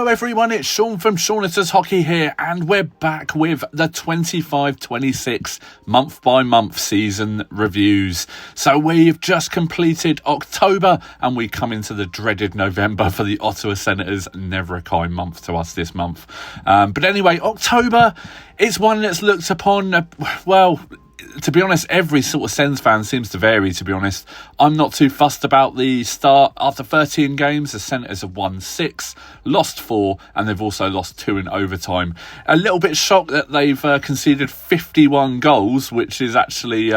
Hello everyone, it's Sean from Shaunator's Hockey here, and we're back with the 25-26 month-by-month season reviews. So we've just completed October, and we come into the dreaded November for the Ottawa Senators. Never a kind month to us this month. But anyway, October is one that's looked upon, to be honest, every sort of Sens fan seems to vary, to be honest. I'm not too fussed about the start. After 13 games, the Senators have won 6, lost 4, and they've also lost 2 in overtime. A little bit shocked that they've conceded 51 goals, which is actually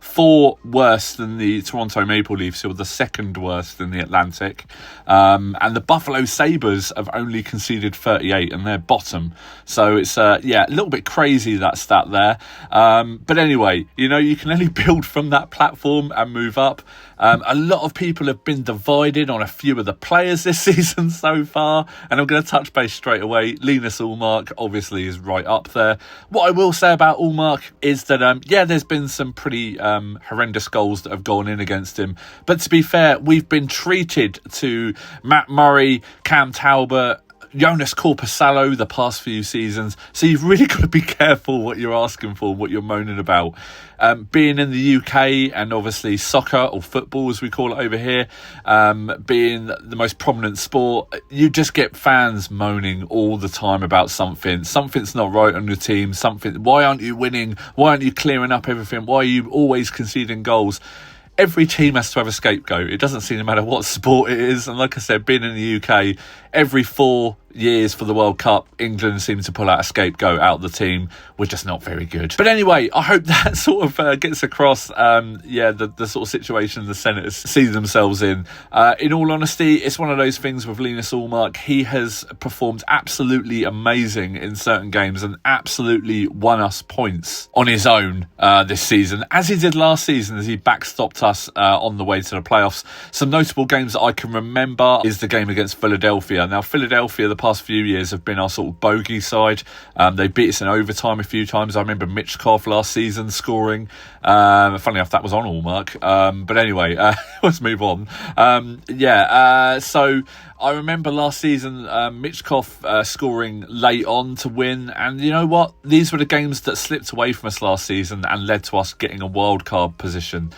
4 worse than the Toronto Maple Leafs, who are the second worst in the Atlantic. And the Buffalo Sabres have only conceded 38, and they're bottom. So it's, a little bit crazy, that stat there. But anyway, you can only build from that platform and move up. A lot of people have been divided on a few of the players this season so far, and I'm going to touch base straight away. Linus Ullmark obviously is right up there. What I will say about Ullmark is that, there's been some pretty horrendous goals that have gone in against him. But to be fair, we've been treated to Matt Murray, Cam Talbot, Jonas Korpisalo the past few seasons, so you've really got to be careful what you're asking for, what you're moaning about. Being in the UK, and obviously soccer, or football as we call it over here, being the most prominent sport, you just get fans moaning all the time about something's not right on your team, why aren't you winning, why aren't you clearing up everything, why are you always conceding goals? Every team has to have a scapegoat. It doesn't seem to matter what sport it is. And like I said, being in the UK, every 4 years for the World Cup, England seems to pull out a scapegoat out of the team. We're just not very good. But anyway, I hope that sort of gets across, the sort of situation the Senators see themselves in. In all honesty, it's one of those things with Linus Ullmark. He has performed absolutely amazing in certain games and absolutely won us points on his own this season, as he did last season, as he backstopped us on the way to the playoffs. Some notable games that I can remember is the game against Philadelphia. Now, Philadelphia, the past few years, have been our sort of bogey side. They beat us in overtime a few times. I remember Mitchkov last season scoring. Funny enough, that was on Ullmark. But anyway, let's move on. So I remember last season Mitchkov scoring late on to win, and you know what? These were the games that slipped away from us last season and led to us getting a wildcard position.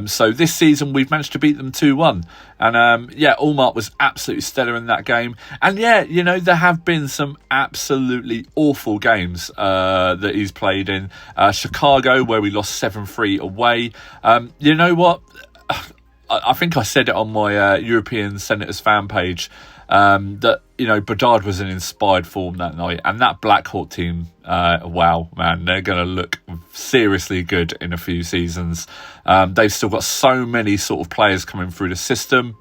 So this season we've managed to beat them 2-1, and Ullmark was absolutely stellar in that game. And there have been some absolutely awful games that he's played in. Chicago, where we lost 7-3 away. You know what? I think I said it on my European Senators fan page that, Bedard was in inspired form that night. And that Blackhawk team, wow, man, they're going to look seriously good in a few seasons. They've still got so many sort of players coming through the system.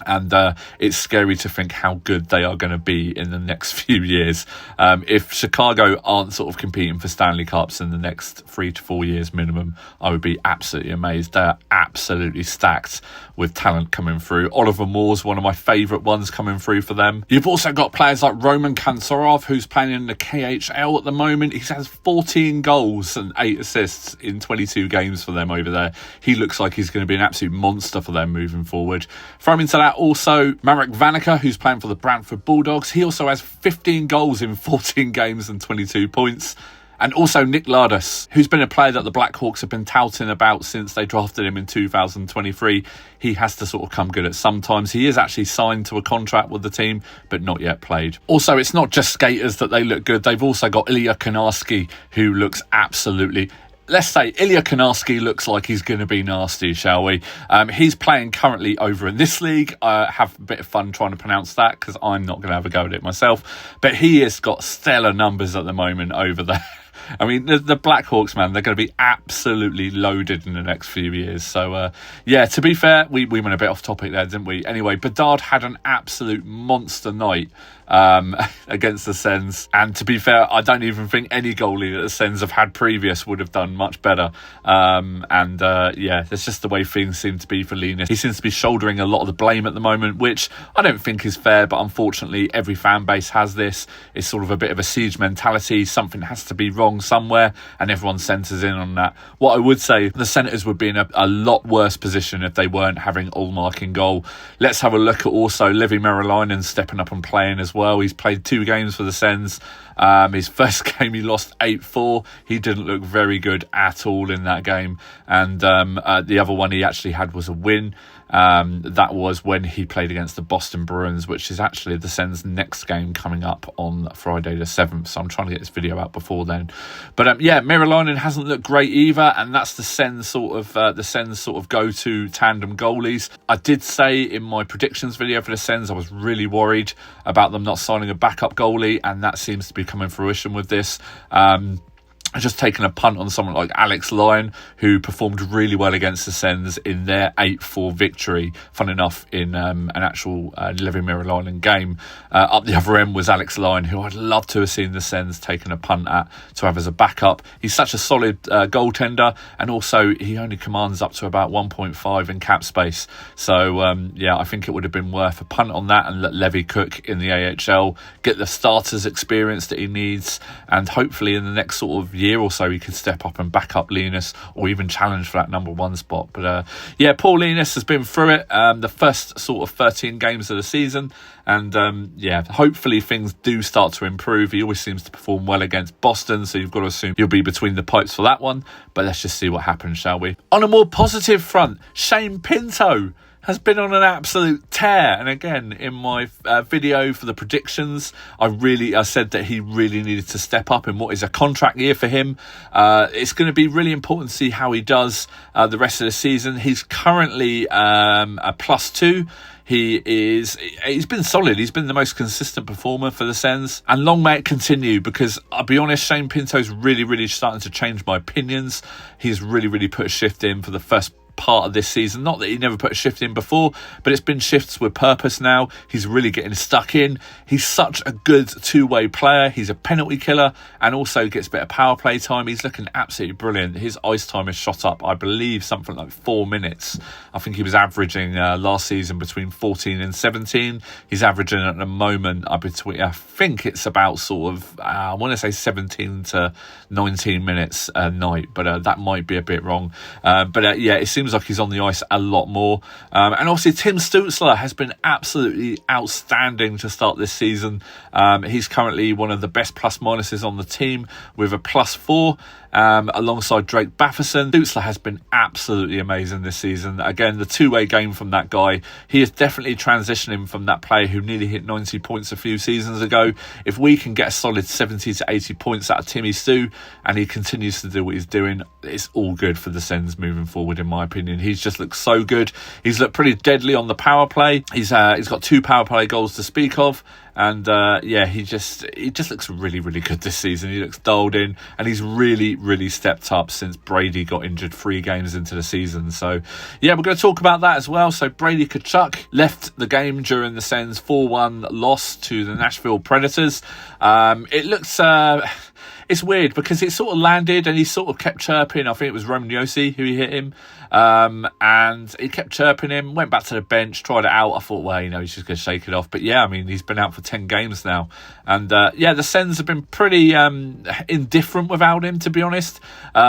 And it's scary to think how good they are going to be in the next few years. If Chicago aren't sort of competing for Stanley Cups in the next 3 to 4 years minimum, I would be absolutely amazed. They're absolutely stacked with talent coming through. Oliver Moore's one of my favourite ones coming through for them. You've also got players like Roman Kantorov, who's playing in the KHL at the moment. He has 14 goals and 8 assists in 22 games for them over there. He looks like he's going to be an absolute monster for them moving forward. Throw him into that also Marek Vanica, who's playing for the Brantford Bulldogs. He also has 15 goals in 14 games and 22 points. And also Nick Lardus, who's been a player that the Blackhawks have been touting about since they drafted him in 2023. He has to sort of come good at some times. He is actually signed to a contract with the team, but not yet played. Also, it's not just skaters that they look good. They've also got Ilya Konarski, who looks absolutely... Let's say Ilya Konarski looks like he's going to be nasty, shall we? He's playing currently over in this league. I have a bit of fun trying to pronounce that because I'm not going to have a go at it myself. But he has got stellar numbers at the moment over there. I mean, the Blackhawks, man, they're going to be absolutely loaded in the next few years. So, to be fair, we went a bit off topic there, didn't we? Anyway, Bedard had an absolute monster night against the Sens. And to be fair, I don't even think any goalie that the Sens have had previous would have done much better. That's just the way things seem to be for Linus. He seems to be shouldering a lot of the blame at the moment, which I don't think is fair, but unfortunately every fan base has this. It's sort of a bit of a siege mentality. Something has to be wrong somewhere, and everyone centres in on that. What I would say, the Senators would be in a lot worse position if they weren't having Ullmark in goal. Let's have a look at also Levi Merilainen stepping up and playing as as well. He's played 2 games for the Sens. His first game he lost 8-4. He didn't look very good at all in that game. And the other one he actually had was a win. That was when he played against the Boston Bruins, which is actually the Sens' next game coming up on Friday the 7th. So I'm trying to get this video out before then. But Meriläinen hasn't looked great either, and that's the Sens sort of go-to tandem goalies. I did say in my predictions video for the Sens I was really worried about them not signing a backup goalie, and that seems to be coming to fruition with this. Just taking a punt on someone like Alex Lyon, who performed really well against the Sens in their 8-4 victory. Fun enough, in an actual Levi Meriläinen game. Up the other end was Alex Lyon, who I'd love to have seen the Sens taking a punt at to have as a backup. He's such a solid goaltender, and also he only commands up to about 1.5 in cap space. So, I think it would have been worth a punt on that and let Levi cook in the AHL, get the starters experience that he needs, and hopefully in the next sort of year or so he could step up and back up Linus, or even challenge for that number 1 spot. But Paul Linus has been through it, the first sort of 13 games of the season, and hopefully things do start to improve. He always seems to perform well against Boston, so you've got to assume he'll be between the pipes for that one. But let's just see what happens, shall we? On a more positive front, Shane Pinto has been on an absolute tear. And again, in my video for the predictions, I said that he really needed to step up in what is a contract year for him. It's going to be really important to see how he does the rest of the season. He's currently a +2. He's been solid. He's been the most consistent performer for the Sens, and long may it continue, because I'll be honest, Shane Pinto's really starting to change my opinions. He's really put a shift in for the first part of this season. Not that he never put a shift in before, but it's been shifts with purpose now. He's really getting stuck in. He's such a good two-way player. He's a penalty killer, and also gets a bit of power play time. He's looking absolutely brilliant. His ice time has shot up, I believe, something like 4 minutes. I think he was averaging last season between 14 and 17. He's averaging at the moment I think it's about sort of I want to say 17 to 19 minutes a night, but that might be a bit wrong. It seems like he's on the ice a lot more. And obviously Tim Stützle has been absolutely outstanding to start this season. He's currently one of the best plus minuses on the team with a +4. Alongside Drake Batherson. Stützle has been absolutely amazing this season. Again, the two-way game from that guy. He is definitely transitioning from that player who nearly hit 90 points a few seasons ago. If we can get a solid 70 to 80 points out of Timmy Stu, and he continues to do what he's doing, it's all good for the Sens moving forward, in my opinion. He's just looked so good. He's looked pretty deadly on the power play. He's got 2 power play goals to speak of. And he just looks really good this season. He looks dialed in, and he's really stepped up since Brady got injured 3 games into the season. So we're going to talk about that as well. So Brady Tkachuk left the game during the Sens 4-1 loss to the Nashville Predators. It looks it's weird because it sort of landed and he sort of kept chirping. I think it was Roman Josi who hit him. And he kept chirping him, went back to the bench, tried it out. I thought, he's just going to shake it off. But he's been out for 10 games now. And the Sens have been pretty indifferent without him, to be honest.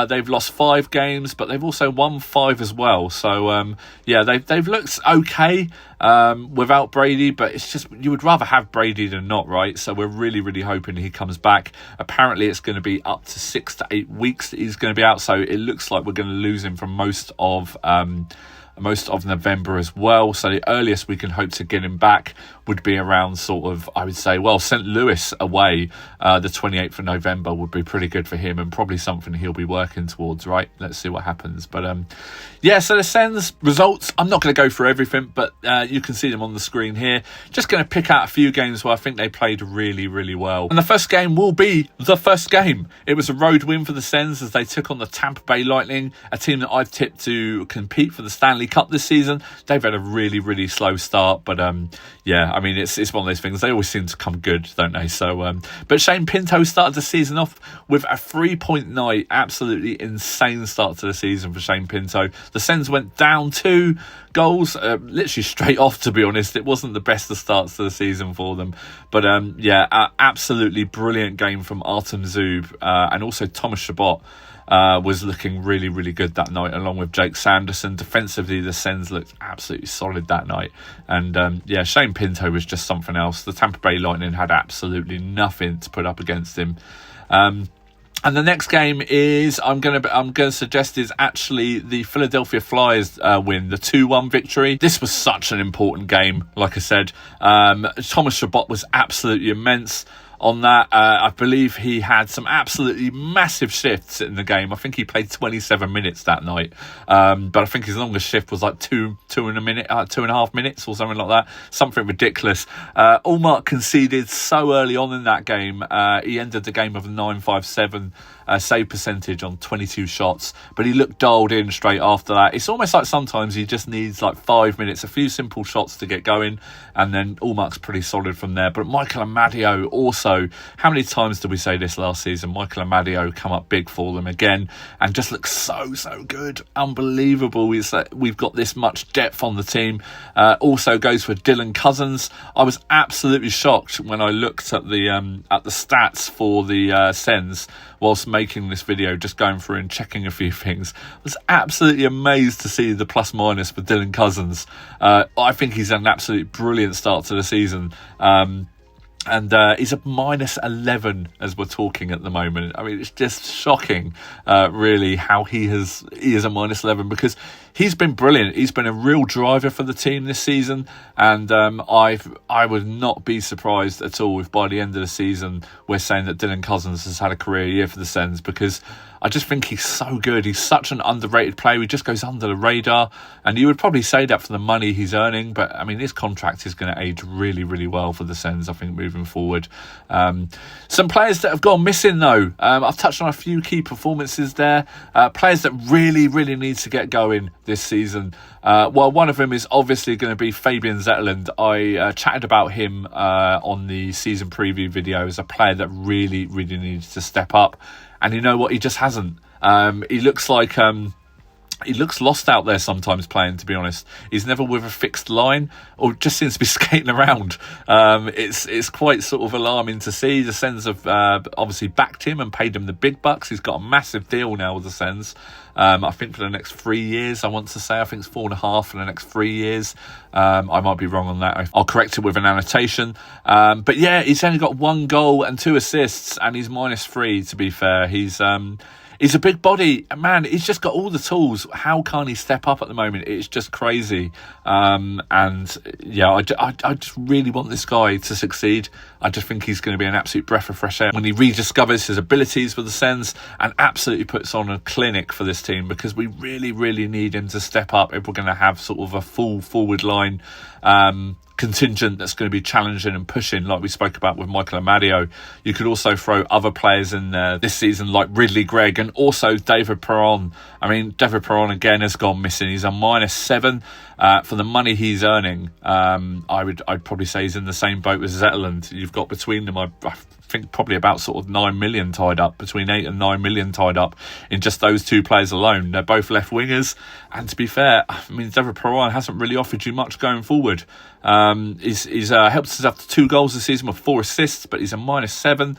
They've lost 5 games, but they've also won 5 as well. So, they've looked okay without Brady, but it's just, you would rather have Brady than not, right? So we're really hoping he comes back. Apparently it's going to be up to 6 to 8 weeks that he's going to be out, so it looks like we're going to lose him for most of November as well. So the earliest we can hope to get him back would be around sort of, I would say, St. Louis away, the 28th of November would be pretty good for him, and probably something he'll be working towards, right? Let's see what happens. But so the Sens results, I'm not going to go through everything, but you can see them on the screen here. Just going to pick out a few games where I think they played really well. And the first game will be the first game. It was a road win for the Sens as they took on the Tampa Bay Lightning, a team that I've tipped to compete for the Stanley Cup this season. They've had a really slow start, but it's one of those things. They always seem to come good, don't they? So, but Shane Pinto started the season off with a 3-point night. Absolutely insane start to the season for Shane Pinto. The Sens went down 2 goals, literally straight off, to be honest. It wasn't the best of starts to the season for them. But, absolutely brilliant game from Artem Zub and also Thomas Chabot. Was looking really good that night, along with Jake Sanderson. Defensively, defensively, the Sens looked absolutely solid that night. And Shane Pinto was just something else. The Tampa Bay Lightning had absolutely nothing to put up against him. And the next game is I'm gonna suggest is actually the Philadelphia Flyers win, the 2-1 victory. This was such an important game, like I said. Thomas Chabot was absolutely immense on that. I believe he had some absolutely massive shifts in the game. I think he played 27 minutes that night, but I think his longest shift was like two and a half minutes or something like that, something ridiculous. Ullmark conceded so early on in that game. He ended the game with a 9.57 save percentage on 22 shots, but he looked dialed in straight after that. It's almost like sometimes he just needs like 5 minutes, a few simple shots to get going, and then Ullmark's pretty solid from there. But Michael Amadio also, how many times did we say this last season? Michael Amadio come up big for them again and just looks so good. Unbelievable. We've got this much depth on the team. Also goes for Dylan Cousins. I was absolutely shocked when I looked at the stats for the Sens whilst making this video, just going through and checking a few things. I was absolutely amazed to see the plus minus for Dylan Cousins. I think he's an absolute brilliant start to the season. And he's a minus 11 as we're talking at the moment. I mean, it's just shocking, really, how he is a minus 11, because he's been brilliant. He's been a real driver for the team this season, and I would not be surprised at all if by the end of the season we're saying that Dylan Cousins has had a career year for the Sens, because I just think he's so good. He's such an underrated player. He just goes under the radar, and you would probably say that for the money he's earning, but I mean, his contract is going to age really, really well for the Sens, I think, moving forward. Some players that have gone missing, though. I've touched on a few key performances there. Players that really, really need to get going this season. Well, one of them is obviously going to be Fabian Zetterlund. I chatted about him on the season preview video as a player that really, really needs to step up. And you know what? He just hasn't. He looks like he looks lost out there sometimes playing, to be honest. He's never with a fixed line, or just seems to be skating around. It's quite sort of alarming to see. The Sens have obviously backed him and paid him the big bucks. He's got a massive deal now with the Sens. I think for the next 3 years, I want to say. I think it's 4.5 for the next 3 years. I might be wrong on that. I'll correct it with an annotation. But yeah, he's only got 1 goal and 2 assists, and he's -3, to be fair. He's a big body, man. He's just got all the tools. How can't he step up at the moment? It's just crazy. And yeah, I just really want this guy to succeed. I just think he's going to be an absolute breath of fresh air when he rediscovers his abilities with the Sens and absolutely puts on a clinic for this team, because we really, really need him to step up if we're going to have sort of a full forward line contingent that's going to be challenging and pushing, like we spoke about with Michael Amadio. You could also throw other players in there this season, like Ridley Gregg and also David Perron. I mean, David Perron again has gone missing. He's a -7 for the money he's earning. I'd probably say he's in the same boat as Zetterlund. You've got between them, I think probably about sort of 9 million tied up, between 8 and 9 million tied up in just those 2 players alone. They're both left wingers, and to be fair, I mean, David Perron hasn't really offered you much going forward. He's helped us up to 2 goals this season with 4 assists, but he's a -7.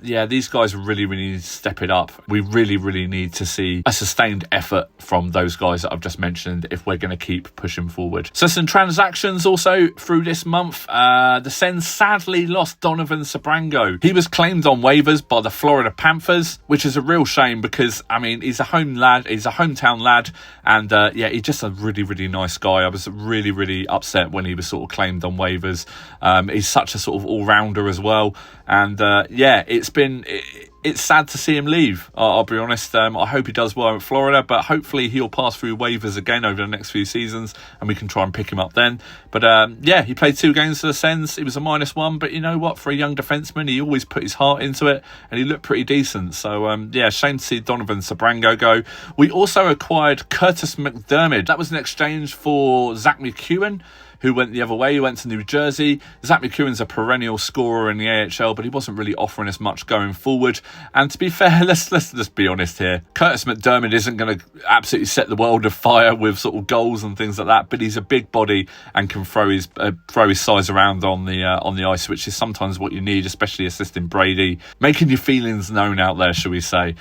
Yeah, these guys really, really need to step it up. We really, really need to see a sustained effort from those guys that I've just mentioned if we're going to keep pushing forward. So some transactions also through this month. The Sens sadly lost Donovan Sabrango. He was claimed on waivers by the Florida Panthers, which is a real shame because, I mean, he's a hometown lad, and yeah, he's just a really, really nice guy. I was really, really upset when he was sort of claimed on waivers. He's such a sort of all-rounder as well, and yeah, it's sad to see him leave. I'll be honest. I hope he does well in Florida, but hopefully he'll pass through waivers again over the next few seasons and we can try and pick him up then. But yeah, he played 2 games for the Sens. He was a -1, but you know what? For a young defenseman, he always put his heart into it and he looked pretty decent. So yeah, shame to see Donovan Sabrango go. We also acquired Curtis McDermott. That was an exchange for Zach McEwen, who went the other way. He went to New Jersey. Zach McEwen's a perennial scorer in the AHL, but he wasn't really offering us much going forward. And to be fair, let's just be honest here. Curtis McDermott isn't going to absolutely set the world afire with sort of goals and things like that, but he's a big body and can throw his size around on the ice, which is sometimes what you need, especially assisting Brady, making your feelings known out there, shall we say.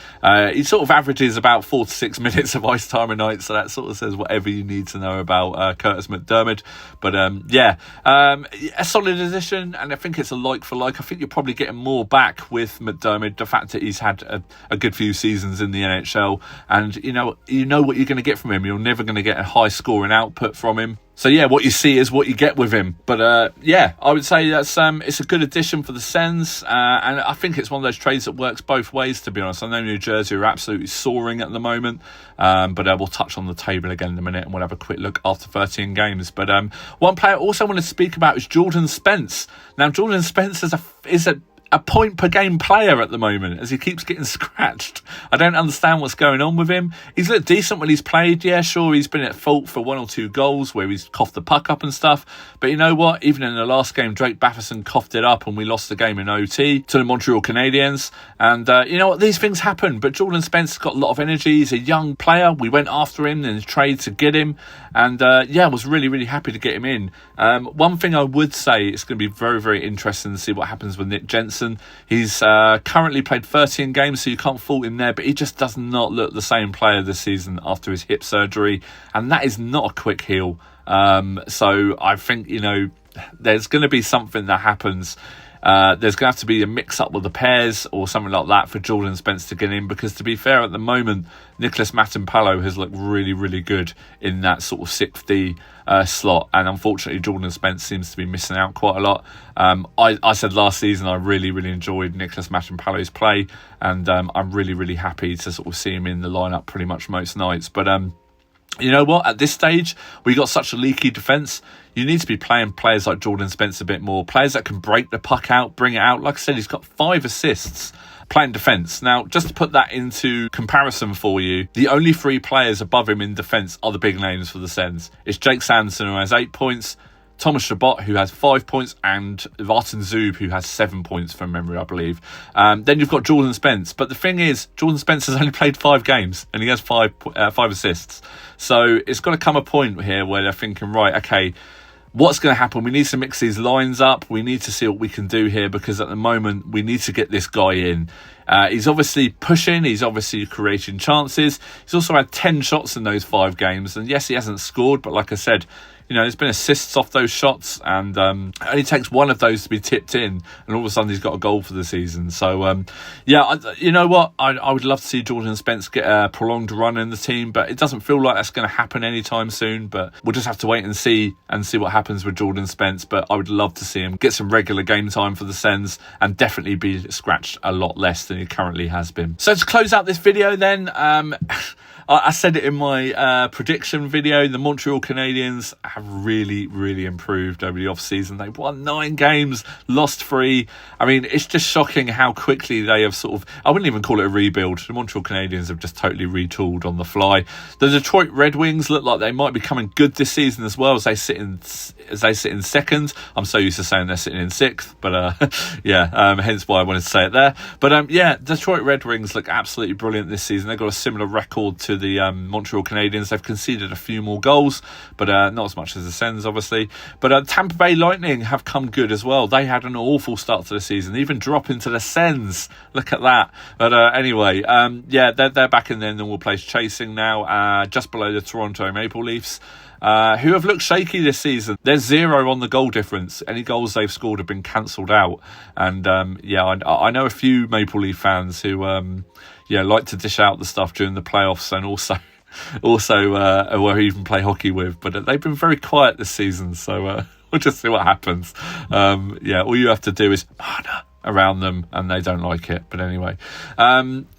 He sort of averages about 4 to 6 minutes of ice time a night, so that sort of says whatever you need to know about Curtis McDermott. But a solid addition, and I think it's a like for like. I think you're probably getting more back with McDermott. The fact that he's had a good few seasons in the NHL, and you know what you're going to get from him. You're never going to get a high scoring output from him. So yeah, what you see is what you get with him. But I would say that's it's a good addition for the Sens, and I think it's one of those trades that works both ways, to be honest. I know New Jersey are absolutely soaring at the moment, but we'll touch on the table again in a minute, and we'll have a quick look after 13 games. But one player I also want to speak about is Jordan Spence. Now, Jordan Spence is a point per game player at the moment, as he keeps getting scratched. I don't understand what's going on with him. He's looked decent when he's played. Yeah, sure, he's been at fault for 1 or 2 goals where he's coughed the puck up and stuff. But you know what? Even in the last game, Drake Batherson coughed it up and we lost the game in OT to the Montreal Canadiens. And you know what? These things happen. But Jordan Spence has got a lot of energy. He's a young player. We went after him in a trade to get him. And I was really, really happy to get him in. One thing I would say, it's going to be very, very interesting to see what happens with Nick Jensen. He's currently played 13 games, so you can't fault him there, but he just does not look the same player this season after his hip surgery, and that is not a quick heal. So I think, there's going to be something that happens. There's going to have to be a mix-up with the pairs or something like that for Jordan Spence to get in, because to be fair, at the moment, Nicholas Matinpalo has looked really, really good in that sort of 6D slot, and unfortunately Jordan Spence seems to be missing out quite a lot. I said last season I really, really enjoyed Nicholas Matinpalo's play, and I'm really, really happy to sort of see him in the lineup pretty much most nights. But you know what? At this stage, we got such a leaky defence. You need to be playing players like Jordan Spence a bit more. Players that can break the puck out, bring it out. Like I said, he's got 5 assists playing defence. Now, just to put that into comparison for you, the only 3 players above him in defence are the big names for the Sens. It's Jake Sanderson, who has 8 points, Thomas Chabot, who has 5 points, and Martin Zub, who has 7 points from memory, I believe. Then you've got Jordan Spence. But the thing is, Jordan Spence has only played 5 games, and he has 5 assists. So it's got to come a point here where they're thinking, right, okay, what's going to happen? We need to mix these lines up. We need to see what we can do here, because at the moment, we need to get this guy in. He's obviously pushing. He's obviously creating chances. He's also had 10 shots in those 5 games. And yes, he hasn't scored, but like I said, there's been assists off those shots, and it only takes one of those to be tipped in, and all of a sudden he's got a goal for the season. So, you know what? I would love to see Jordan Spence get a prolonged run in the team, but it doesn't feel like that's going to happen anytime soon. But we'll just have to wait and see what happens with Jordan Spence. But I would love to see him get some regular game time for the Sens, and definitely be scratched a lot less than he currently has been. So to close out this video then, I said it in my prediction video, the Montreal Canadiens have really, really improved over the off-season. They've won 9 games, lost 3. I mean, it's just shocking how quickly they have sort of, I wouldn't even call it a rebuild. The Montreal Canadiens have just totally retooled on the fly. The Detroit Red Wings look like they might be coming good this season as well, as they sit in second. I'm so used to saying they're sitting in 6th, but hence why I wanted to say it there. But Detroit Red Wings look absolutely brilliant this season. They've got a similar record to the Montreal Canadiens. They've conceded a few more goals, but not as much as the Sens, obviously. But Tampa Bay Lightning have come good as well. They had an awful start to the season, even drop into the Sens. Look at that. But anyway, they're back in their normal place, chasing now, just below the Toronto Maple Leafs, who have looked shaky this season. There's 0 on the goal difference. Any goals they've scored have been cancelled out. And I know a few Maple Leaf fans who like to dish out the stuff during the playoffs, and or even play hockey with. But they've been very quiet this season, so we'll just see what happens. All you have to do is around them, and they don't like it. But anyway,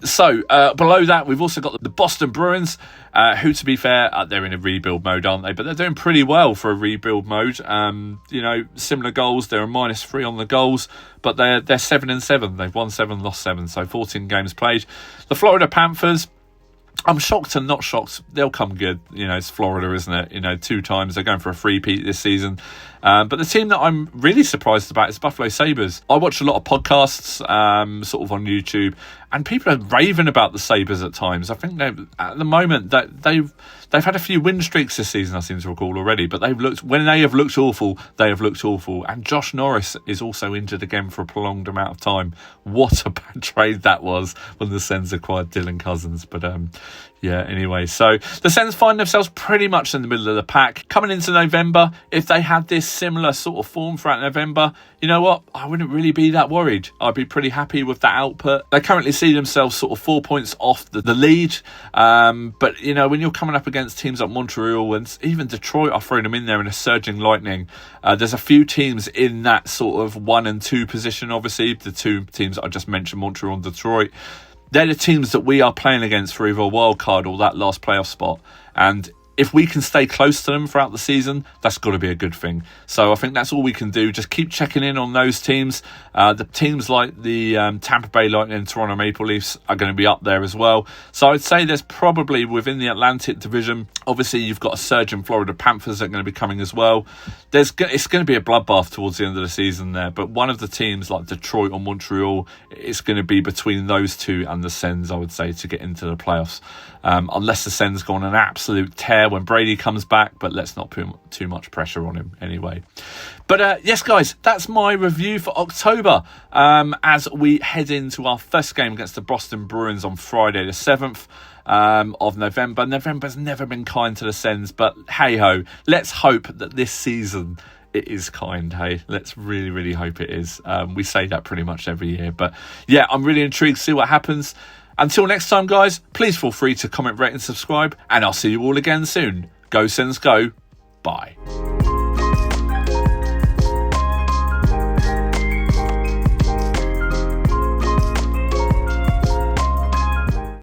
so below that, we've also got the Boston Bruins, who, to be fair, they're in a rebuild mode, aren't they? But they're doing pretty well for a rebuild mode. Similar goals. They're a -3 on the goals, but they're 7-7. They've won 7, lost 7, so 14 games played. The Florida Panthers, I'm shocked and not shocked. They'll come good. It's Florida, isn't it? 2 times. They're going for a three-peat this season. But the team that I'm really surprised about is Buffalo Sabres. I watch a lot of podcasts sort of on YouTube, and people are raving about the Sabres at times. I think at the moment that they've had a few win streaks this season, I seem to recall already, but when they have looked awful, they have looked awful. And Josh Norris is also injured again for a prolonged amount of time. What a bad trade that was when the Sens acquired Dylan Cousins. But anyway, so the Sens find themselves pretty much in the middle of the pack. Coming into November, if they had this similar sort of form throughout November, you know what? I wouldn't really be that worried. I'd be pretty happy with that output. They currently see themselves sort of 4 points off the lead. But, when you're coming up against teams like Montreal and even Detroit, I'll throw them in there in a surging Lightning. There's a few teams in that sort of 1 and 2 position, obviously. The 2 teams that I just mentioned, Montreal and Detroit. They're the teams that we are playing against for either a wild card or that last playoff spot. And if we can stay close to them throughout the season, that's got to be a good thing. So I think that's all we can do. Just keep checking in on those teams. The teams like the Tampa Bay Lightning and Toronto Maple Leafs are going to be up there as well. So I'd say there's probably within the Atlantic Division, obviously you've got a surge in Florida Panthers that are going to be coming as well. It's going to be a bloodbath towards the end of the season there. But one of the teams like Detroit or Montreal, it's going to be between those 2 and the Sens, I would say, to get into the playoffs. Unless the Sens go on an absolute tear when Brady comes back, but let's not put too much pressure on him anyway. But yes, guys, that's my review for October as we head into our first game against the Boston Bruins on Friday the 7th of November. November's never been kind to the Sens, but hey-ho, let's hope that this season it is kind, hey? Let's really, really hope it is. We say that pretty much every year. But yeah, I'm really intrigued to see what happens. Until next time, guys, please feel free to comment, rate and subscribe, and I'll see you all again soon. Go Sens, go. Bye.